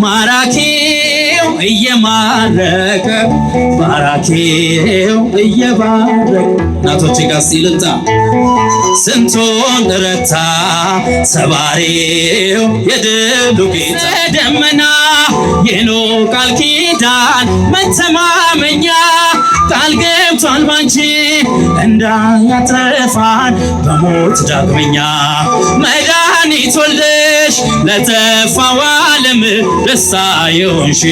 ማራኪው እየማረከ ማራኪው እየባረከ እናቶች ጋር ሲልጣ ስንቱን ረታ ሰባሪው የድሉ ጌታ ደመና የኖ ቃል ኪዳን መተማመኛ ቃል ገብቷል ባንቺ እንዳያጠፋን በሞት ዳግመኛ መድኃኒት ወልደሽ ለጠፋው ዓለም ደስታ የሆንሽ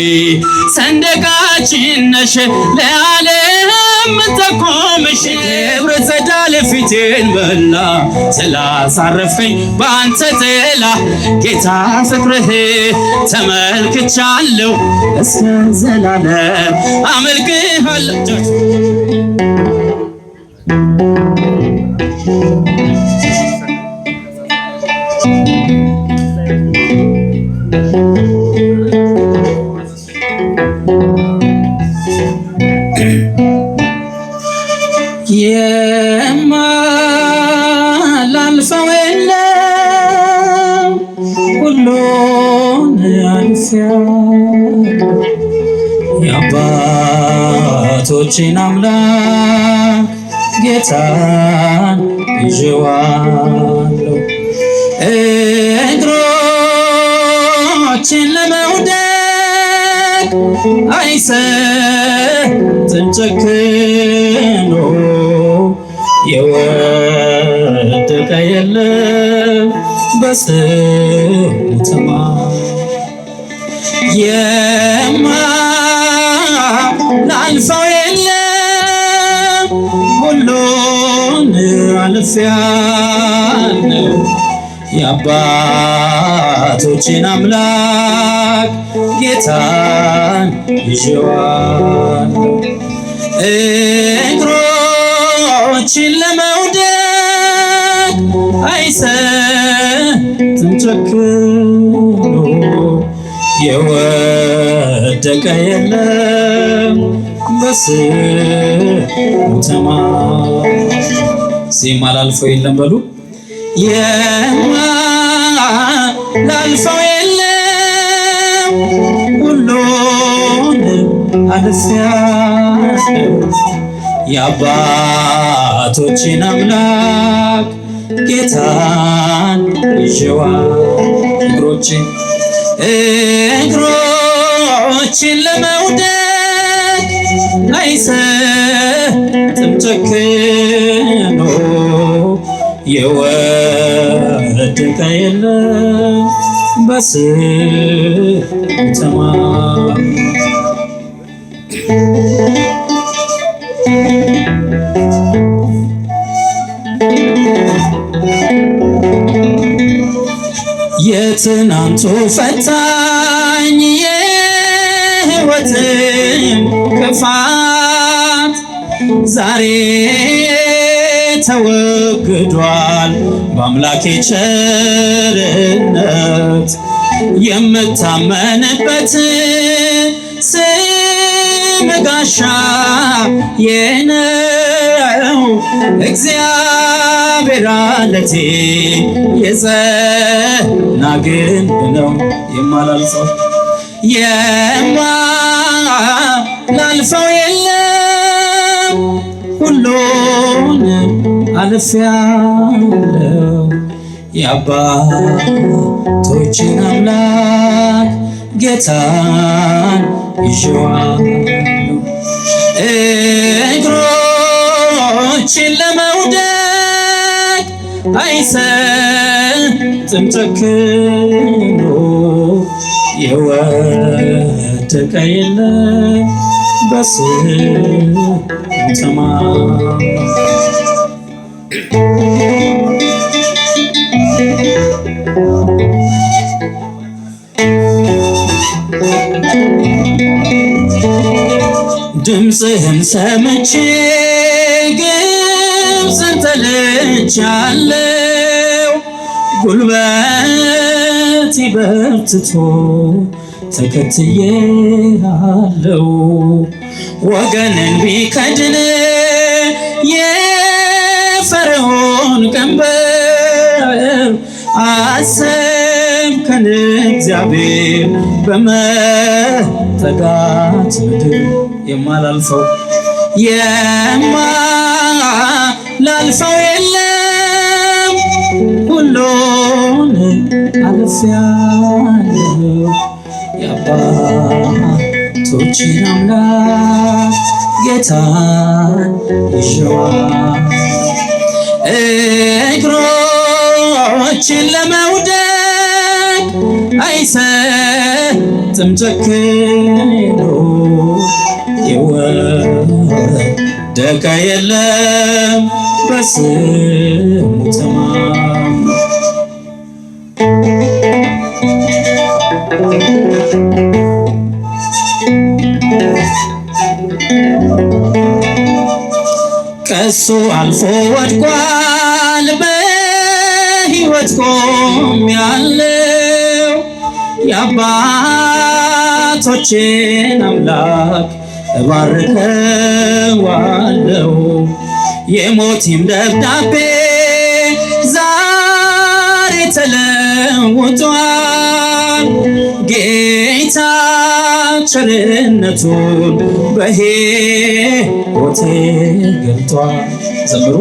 ሰንደቃችን ነሽ ለዓለም ምንጠቆምሽ ክብረ ጸዳል ፊቴን በላ ስላሳረፍከኝ በአንተ ጥላ ጌታ ፍቅርህ ተመልክቻለሁ እስከ ዘላለም አመልክሃለሁ። የማላልፈው የለም ሁሉን ያልፋል የአባቶቼን አምላክ ጌታን ይዤዋለሁ እግሮቼን ለመውደቅ አይሰጥም ጨክኖ የወደቀ የለም በስሙ የማላልፈው የለም ሁሉን አልፌአለሁ የአባቶቼን አምላክ ጌታን ይዤዋለሁ እግሮችን ለመውደቅ አይሰጥም ጨክኖ የወደቀ የለም በስሙ የማላልፈው የለም በሉ የማላልፈው የለም ሁሉን አልፌአለሁ የአባቶቼን አምላክ ጌታን ይዤዋለሁ እግሮችን ለመውደቅ አይሰጥም ጨክኖ የወደቀ የለም በስሙ የትናንቱ ፈታኝ የሕይወትን ክፋት ዛሬ ተወግዷል በአምላኬ ቸርነት የምታመንበት ስም ጋሻዬ ነው እግዚአብሔር አለቴ የጸና ግንብ ነው የማላልፈው የለም ሁሉን አልፌአለሁ የአባቶቼን አምላክ ጌታን ይዤዋለሁ እግሮችን ለመውደቅ አይሰጥም ጨክኖ የወደቀ የለም በስሙ ድምፅህን ሰምቼ ግብፅን ተልቻለሁ ጉልበቴ በርትቶ ተከትዬሃለሁ ወገንን ቢከድን የፈርዖን ቀንበር አሰብክ እግዚአብሔር በመጠጋት ምድር የማላልፈው የለም ሁሉን አልፌአለሁ የአባቶቼን አምላክ ጌታን ይዤዋለሁ እግሮችን ለመውደቅ አይሰጥም ጨክኖ የወደቀ የለም በስሙ ተማምኖ ቀሱ አልፎ ወድቋል በሕይወት ቆሜያለሁ የአባቶቼን አምላክ እባርከዋለሁ የሞቴም ደብዳቤ ዛሬ ተለውጧል ጌታ ቸርነቱን በሕይወቴ ገልጧል ዘምሩ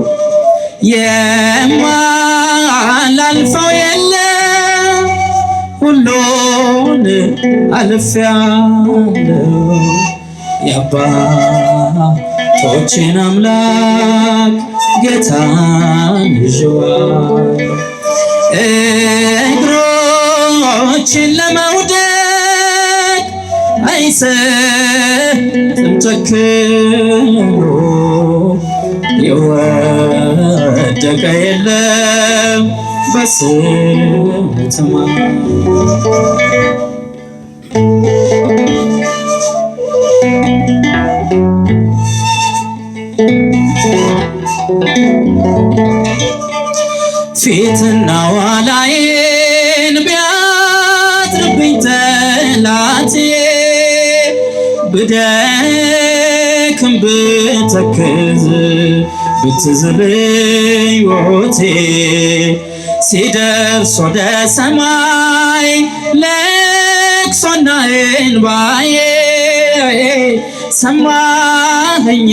የማላልፈው የለም ሁሉን አልፌአለሁ የአባቶቼን አምላክ ጌታን ይዤዋለሁ እግሮችን ለመውደቅ አይሰጥም ጨክኖ የወደቀ የለም በስሙ ተማምኖ ፊትና ኋላዬን ቢያጥርብኝ ጠላቴ ብደክም ብተክዝ ብትዝልኝ ሕይወቴ ሲደርስ ወደ ሰማይ ለቅሶና እንባዬ ሰማኸኝ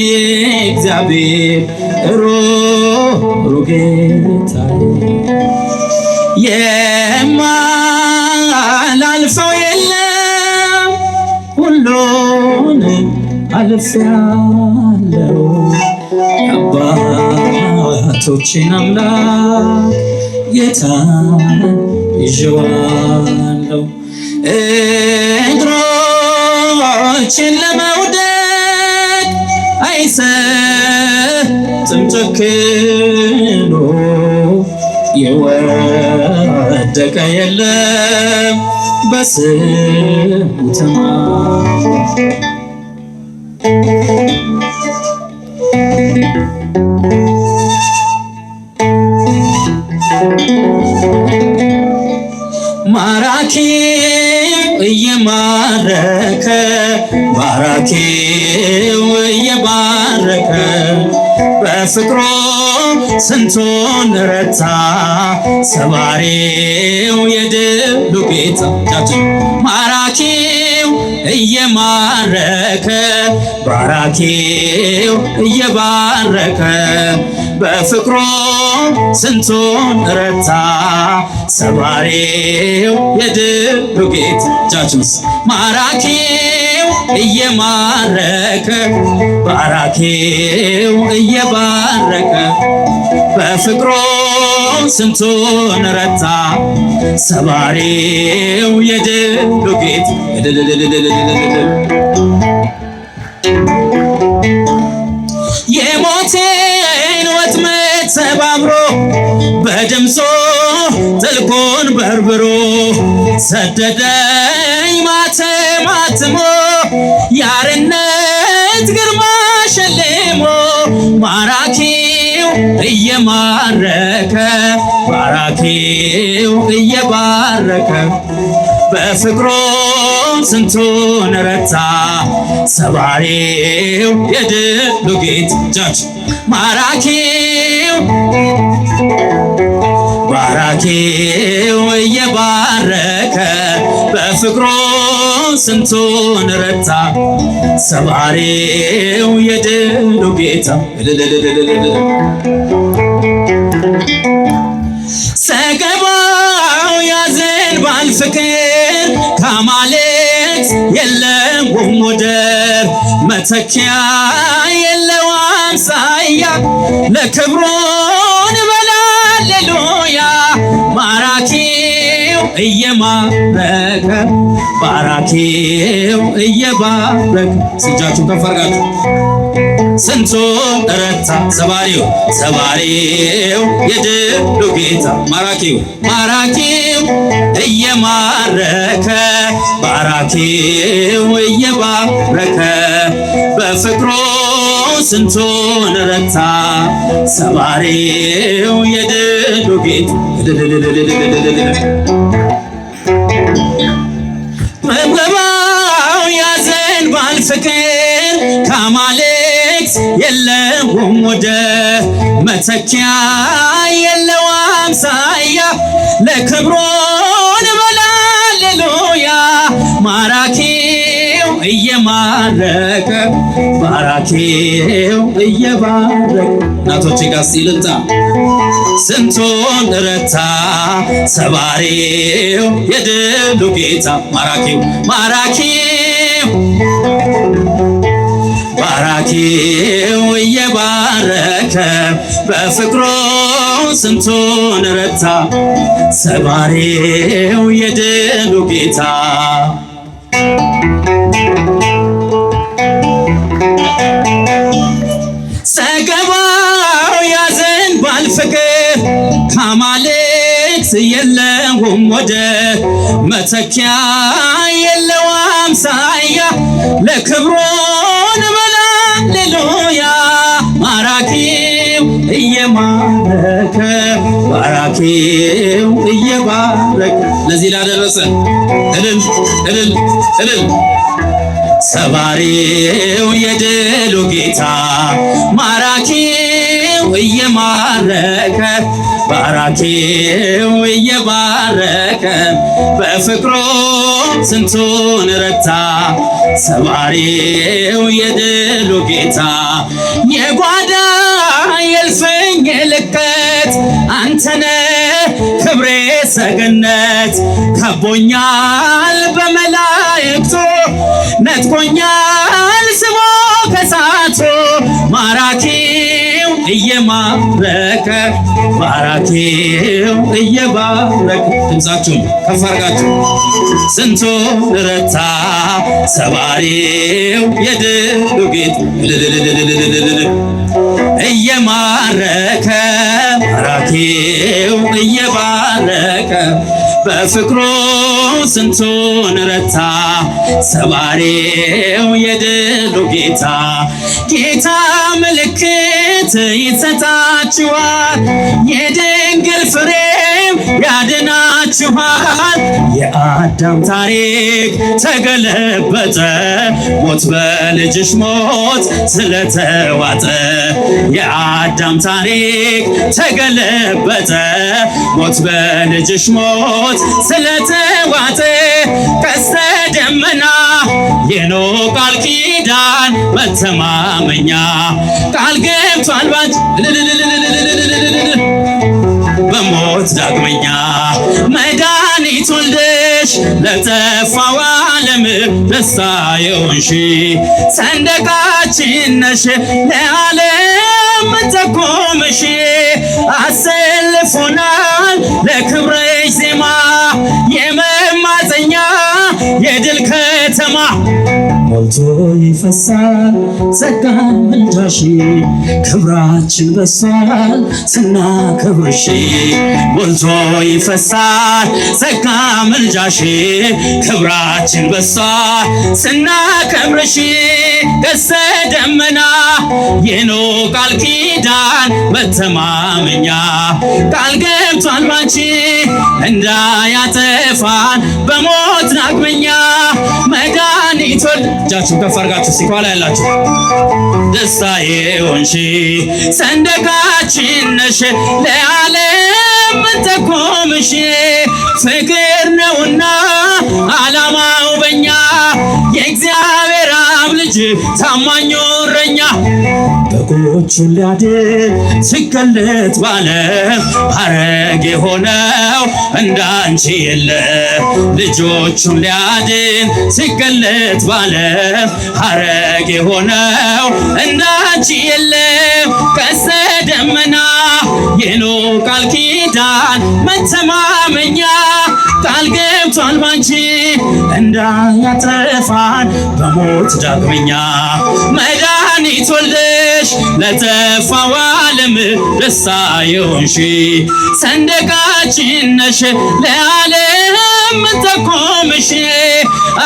እግዚአብሔር ሩሩ ጌታዬ የማላልፈው የለም ሁሉን አልፌአለሁ የአባቶቼን አምላክ ጌታን ይዤዋለሁ እግሮችን ለመውደቅ አይሰጥም ጨክኖ የወደቀ የለም በስሙ ተማምኖ ማራኪው እየማረከ ባራኪው እየባረከ በፍቅሩ ስንቱን ረታ ሰባሪው የድሉ ጌታ ማራኪው እየማረከ ባራኪው እየባረከ በፍቅሩ ስንቱን ረታ ሰባሪው የድሉ ጌታ ማራኪው እየማረከ ባራኪው እየባረከ በፍቅሩ ስንቱን ረታ ሰባሪው የድሉ ጌታ የሞቴን ወጥመድ ሰባብሮ በድምፁ ጥልቁን በርብሮ ሰደደኝ ማተማትሞ ያርነት ግርማ ሸልሞ ማራኪው እየማረከ ባራኪው እየባረከ በፍቅሩ ስንቱን ረታ ሰባሪው የድሉ ጌታ እጃችሁ ማራኪው ባራኪው እየባረከ በፍቅሩ ስንቱን ረታ ሰባሪው የድሉ ጌታ ሰገባው ያዘንባል ፍቅር ከአማልክት የለም ወደር መተኪያ የለው አምሳያ ለክብሩ እንበል ሃሌሉያ ማራኪው እየማረከ ባራኪው እየባረከ እጃችሁን ከፍ አድርጋችሁ ስንቱን ረታ ሰባሪው የድሉ ጌታ ማራኪው እየማረከ ባራኪው እየባረከ በፍቅሩ ስንቱን ረታ ሰባሪው የድሉ ጌታ መገባው ያዘንባል ፍቅር ከአማልክት የለም ወደር መተኪያ የለው አምሳያ ለክብሩ እንበል ሃሌሉያ ማራኪው እየማረከ ባራኪው እየባረከ እናቶቼ ጋር ሲልታ ስንቱን ረታ ሰባሪው የድሉ ጌታ ባራኪው እየባረከ በፍቅሩ ስንቱን ረታ ሰባሪው የድሉ ጌታ ሰገባው ያዘንባል ፍቅር ከአማልክት የለም ወደር መተኪያ የለው አምሳያ ለክብሩ እንበል ሃሌሉያ ማራኪው እየማረከ ባራኪው እየባረከ ለዚህ ላደረሰ እልል ሰባሪው የድሉ ጌታ ማራኪው እየማረከ ባራኪው እየባረከ በፍቅሩ ስንቱን ረታ ሰባሪው የድሉ ጌታ የጓዳ የእልፍኝ ልቀት አንተነ ክብሬ ሰገነት ከቦኛል በመላእክቱ ነጥቆኛል ስሞ ከሳቱ ማራኪው እየማረከ ባራኪው እየባረከ ድምፃችሁን ከፍ አድርጋችሁ ስንቱን ረታ ሰባሪው የድሉ ጌታ እየማረከ ባራኪው እየባረከ በፍቅሩ ስንቱን ረታ ሰባሪው የድሉ ጌታ ምልክት ይሰጣችኋል የድንግል ፍሬም ያድናችኋል የአዳም ታሪክ ተገለበጠ ሞት በልጅሽ ሞት ስለተዋጠ የአዳም ታሪክ ተገለበጠ ሞት በልጅሽ ሞት ስለተዋጠ ቀስተ ደመና የኖህ ቃል ኪዳን መተማመኛ ቃል ገብቷል ባንቺ በሞት ዳግመኛ መድኃኒት ወልደሽ ለጠፋው ዓለም ደስታ የሆንሽ ሰንደቃችን ነሽ ለዓለም ምትቆምሽ አሰልፎናል ለክብርሽ ዜማ የመማፀኛ የድል ከተማ ሞልቶ ይፈሳል ጸጋ ምልጃሽ ክብራችን በሷል ስናከብርሽ ሞልቶ ይፈሳል ጸጋ ምልጃሽ ክብራችን በሷል ስናከብርሽ ቀስተ ደመና የኖህ ቃል ኪዳን መተማመኛ ቃል ገብቷል ባንቺ እንዳያጠፋን በሞት ዳግመኛ መድኃኒት እጃችሁን ከፍ አድርጋችሁ ሲኳላ ያላችሁ ደስታዬ ሆንሽ ሰንደቃችን ነሽ ለዓለም ምንተቆምሽ ፍቅር ነውና ዓላማው በኛ የእግዚአብሔር አብ ልጅ ታማኙ እረኛ በጎቹን ሊያድን ሲገለጥ ባለም ሐረግ የሆነው እንዳንቺ የለም ልጆቹን ሊያድን ሲገለጥ ባለም ሐረግ የሆነው እንዳንቺ የለም ቀስተ ደመና የኖህ ቃል ኪዳን መተማመኛ ቃል ገብቷል ባንቺ እንዳያጠፋን በሞት ዳግመኛ መድኃኒት ወልደሽ ለጠፋው ዓለም ደስታ የሆንሽ ሰንደቃችን ነሽ ለዓለም ምንተቆምሽ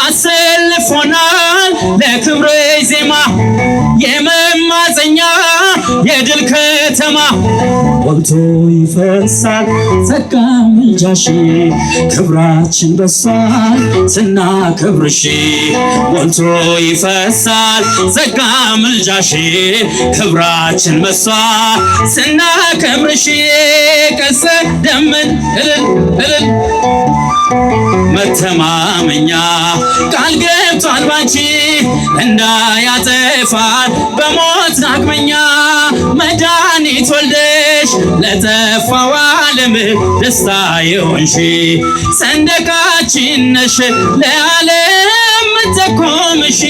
አሰልፎናል ለክብርሽ ዜማ የመማፀኛ የድል ከተማ ወቅቱ ይፈሳል ጸጋ ምልጃሽ ክብራችን በሷል ስናከብርሽ ሞልቶ ይፈሳል ጸጋ ምልጃሽ ክብራችን በሷል ስናከብርሽ ቀስተ ደመና እልል መተማመኛ ቃል ገብቷል ባንቺ እንዳያጠፋን በሞት ዳግመኛ መድኃኒት ወልደሽ ለጠፋው ዓለም ደስታ የሆንሽ ሰንደቃችን ነሽ ለዓለም ምንተቆምሽ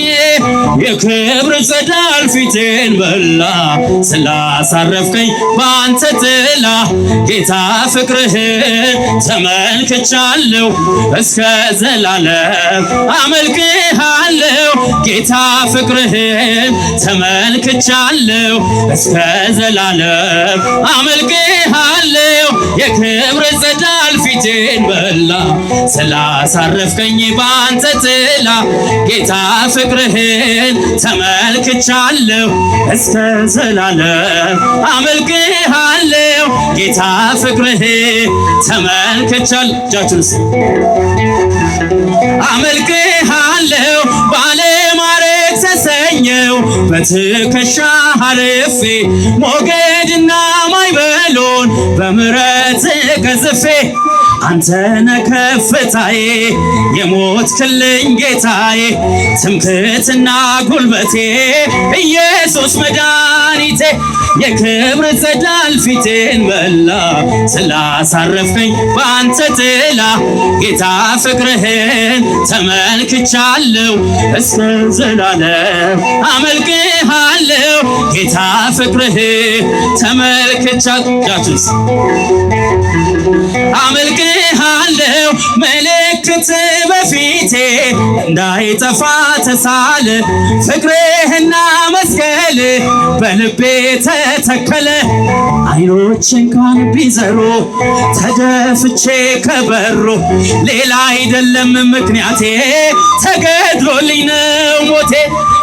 የክብር ጸዳል ፊቴን በላ ስላሳረፍከኝ በአንተ ጥላ ጌታ ፍቅርህን ተመልክቻለሁ እስከ ዘላለም አመልክሃለሁ ጌታ ፍቅርህን ተመልክቻለሁ እስከ ዘላለም አመልክሃለሁ የክብር ጸዳል ፊቴን በላ ስላሳረፍከኝ በአንተ ጥላ ጌታ ፍቅርህን ተመልክቻለሁ እስከ ዘላለም አመልክሃለሁ ጌታ ፍቅርህን ተመልክቻለሁ እጃችሁንስ አመልክሃለሁ ባለማዕረግ ተሰኘው በትከሻ አልፌ ሞገድና ማዕበሉን በምሕረት ገዝፌ አንተነ ከፍታዬ የሞትክልኝ ጌታዬ ትምክህትና ጉልበቴ ኢየሱስ መድኃኒቴ የክብር ጸዳል ፊቴን በላ ስላሳረፍከኝ በአንተ ጥላ ጌታ ፍቅርህን ተመልክቻለሁ እስከ ዘላለም አመልክሃለሁ ጌታ ፍቅርህን ተመልክቻለሁ አመልክሃለሁ ምልክት በፊቴ እንዳይጠፋ ተሳለ ፍቅርህና መስቀል በልቤ ተተከለ አይኖችን ካን ቢዘሩ ተደፍቼ ከበሩ ሌላ አይደለም ምክንያቴ ተገድሎልኝ ነው ሞቴ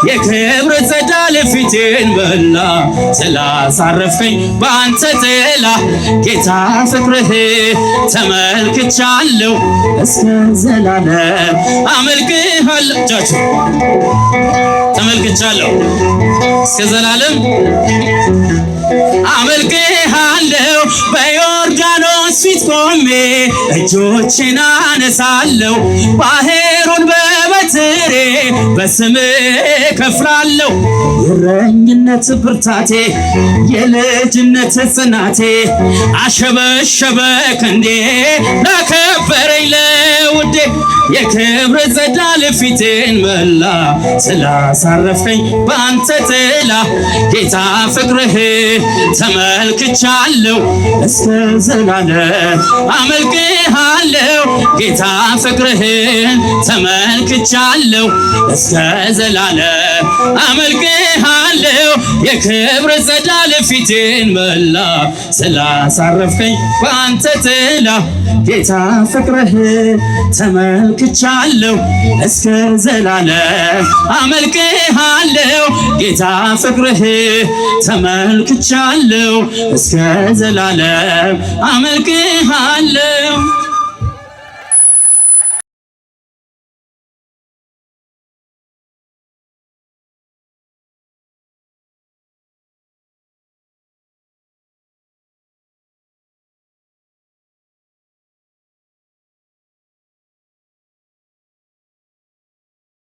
የክብር ጸዳል ፊቴን በላ ስላሳረፍከኝ በአንተ ጥላ ጌታ ፍቅርህን ተመልክቻለሁ እስከ ዘላለም አመልክሃለሁ እጃችሁ ተመልክቻለሁ እስከ ዘላለም አመልክሃለሁ በዮርዳኖስ ፊት ቆሜ እጆቼን አነሳለሁ ባህሩን በበትሬ በስምህ ከፍላለሁ የእረኝነት ብርታቴ የልጅነት ጽናቴ አሸበሸበ ክንዴ ላከበረኝ ለውዴ የክብር ጸዳል ፊቴን በላ ስላሳረፍከኝ በአንተ ጥላ ጌታ ፍቅርህን ተመልክቻለሁ እስከ ዘላለም አመልክሃለሁ ጌታ ፍቅርህን ተመልክቻለሁ እስከ ዘላለም አመልክሃለሁ የክብር ጸዳል ፊቴን በላ ስላሳረፍከኝ በአንተ ጥላ ጌታ ፍቅርህን ተመልክቻለሁ እስከ ዘላለም አመልክሃለሁ ጌታ ፍቅርህን ተመልክቻለሁ እስከ ዘላለም አመልክሃለሁ